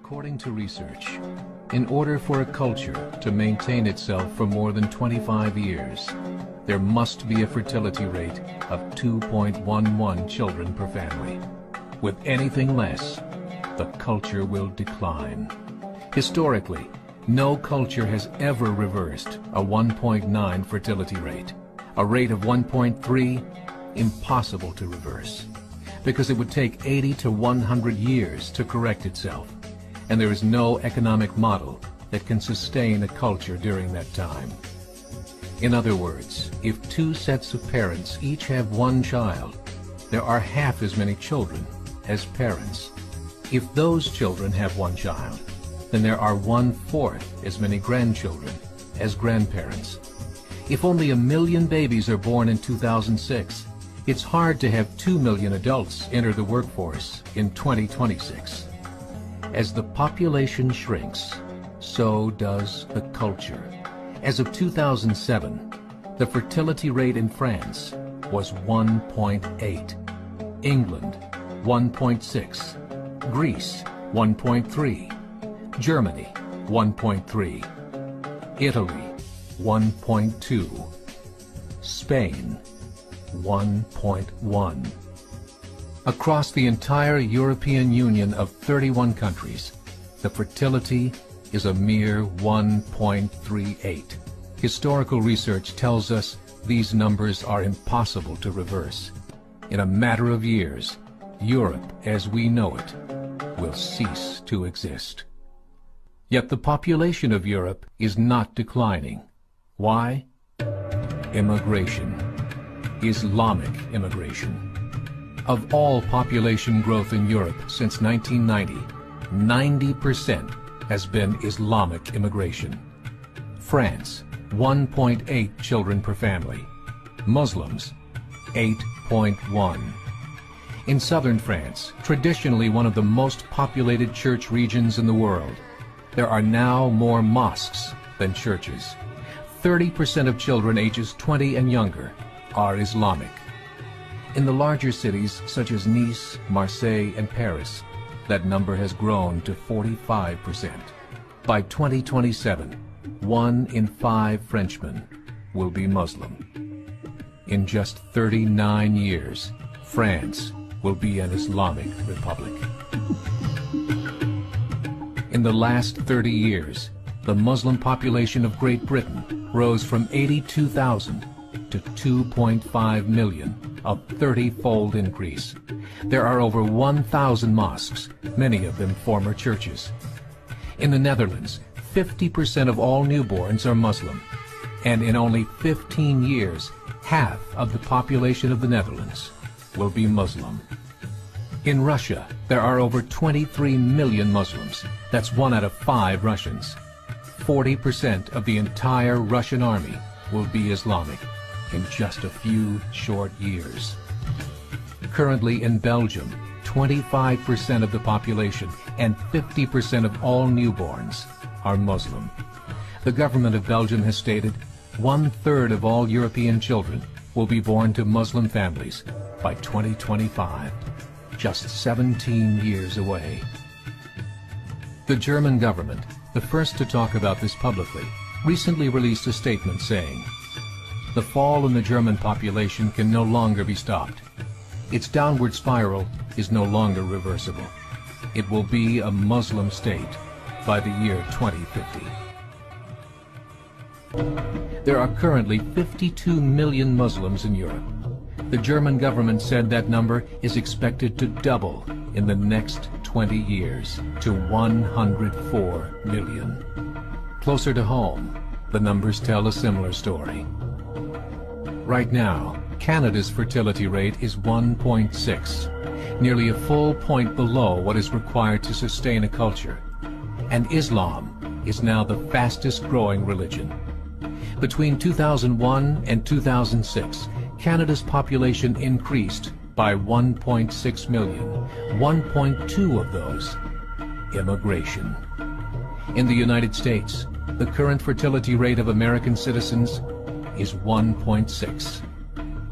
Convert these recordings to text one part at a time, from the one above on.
According to research, in order for a culture to maintain itself for more than 25 years, there must be a fertility rate of 2.11 children per family. With anything less, the culture will decline. Historically, no culture has ever reversed a 1.9 fertility rate. A rate of 1.3, impossible to reverse, because it would take 80 to 100 years to correct itself, and there is no economic model that can sustain a culture during that time. In other words, if two sets of parents each have one child, there are half as many children as parents. If those children have one child, then there are 1/4 as many grandchildren as grandparents. If only 1 million babies are born in 2006, it's hard to have 2 million adults enter the workforce in 2026. As the population shrinks, so does the culture. As of 2007, the fertility rate in France was 1.8, England 1.6, Greece 1.3, Germany 1.3, Italy 1.2, Spain 1.1. Across the entire European Union of 31 countries, the fertility is a mere 1.38. Historical research tells us these numbers are impossible to reverse. In a matter of years, Europe as we know it will cease to exist. Yet the population of Europe is not declining. Why? Immigration. Islamic immigration. Of all population growth in Europe since 1990, 90% has been Islamic immigration. France, 1.8 children per family. Muslims, 8.1. In southern France, traditionally one of the most populated church regions in the world, there are now more mosques than churches. 30% of children ages 20 and younger are Islamic. In the larger cities such as Nice, Marseille, and Paris, that number has grown to 45%. By 2027, 1 in 5 Frenchmen will be Muslim. In just 39 years, France will be an Islamic republic. In the last 30 years, the Muslim population of Great Britain rose from 82,000 to 2.5 million, a 30-fold increase. There are over 1,000 mosques, many of them former churches. In the Netherlands, 50% of all newborns are Muslim, and in only 15 years, half of the population of the Netherlands will be Muslim. In Russia, there are over 23 million Muslims. That's 1 out of 5 Russians. 40% of the entire Russian army will be Islamic in just a few short years. Currently in Belgium, 25% of the population and 50% of all newborns are Muslim. The government of Belgium has stated 1/3 of all European children will be born to Muslim families by 2025, just 17 years away. The German government, the first to talk about this publicly, recently released a statement saying, "The fall in the German population can no longer be stopped. Its downward spiral is no longer reversible. It will be a Muslim state by the year 2050. There are currently 52 million Muslims in Europe. The German government said that number is expected to double in the next 20 years to 104 million. Closer to home, the numbers tell a similar story. Right now, Canada's fertility rate is 1.6, nearly a full point below what is required to sustain a culture. And Islam is now the fastest growing religion. Between 2001 and 2006, Canada's population increased by 1.6 million, 1.2 of those immigration. In the United States, the current fertility rate of American citizens is 1.6.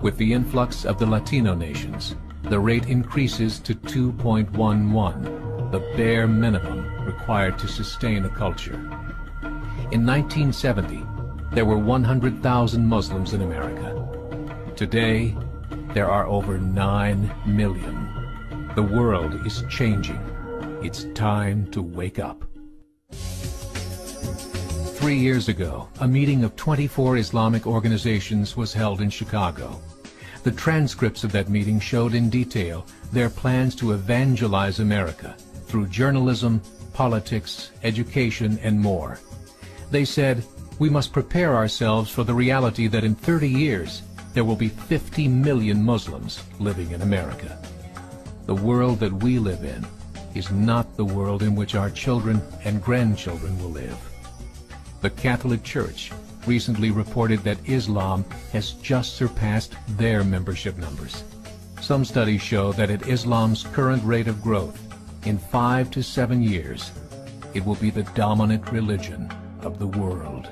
With the influx of the Latino nations, the rate increases to 2.11, the bare minimum required to sustain a culture. In 1970, there were 100,000 Muslims in America. Today, there are over 9 million. The world is changing. It's time to wake up. 3 years ago, a meeting of 24 Islamic organizations was held in Chicago. The transcripts of that meeting showed in detail their plans to evangelize America through journalism, politics, education, and more. They said, we must prepare ourselves for the reality that in 30 years, there will be 50 million Muslims living in America. The world that we live in is not the world in which our children and grandchildren will live. The Catholic Church recently reported that Islam has just surpassed their membership numbers. Some studies show that at Islam's current rate of growth, in 5 to 7 years, it will be the dominant religion of the world.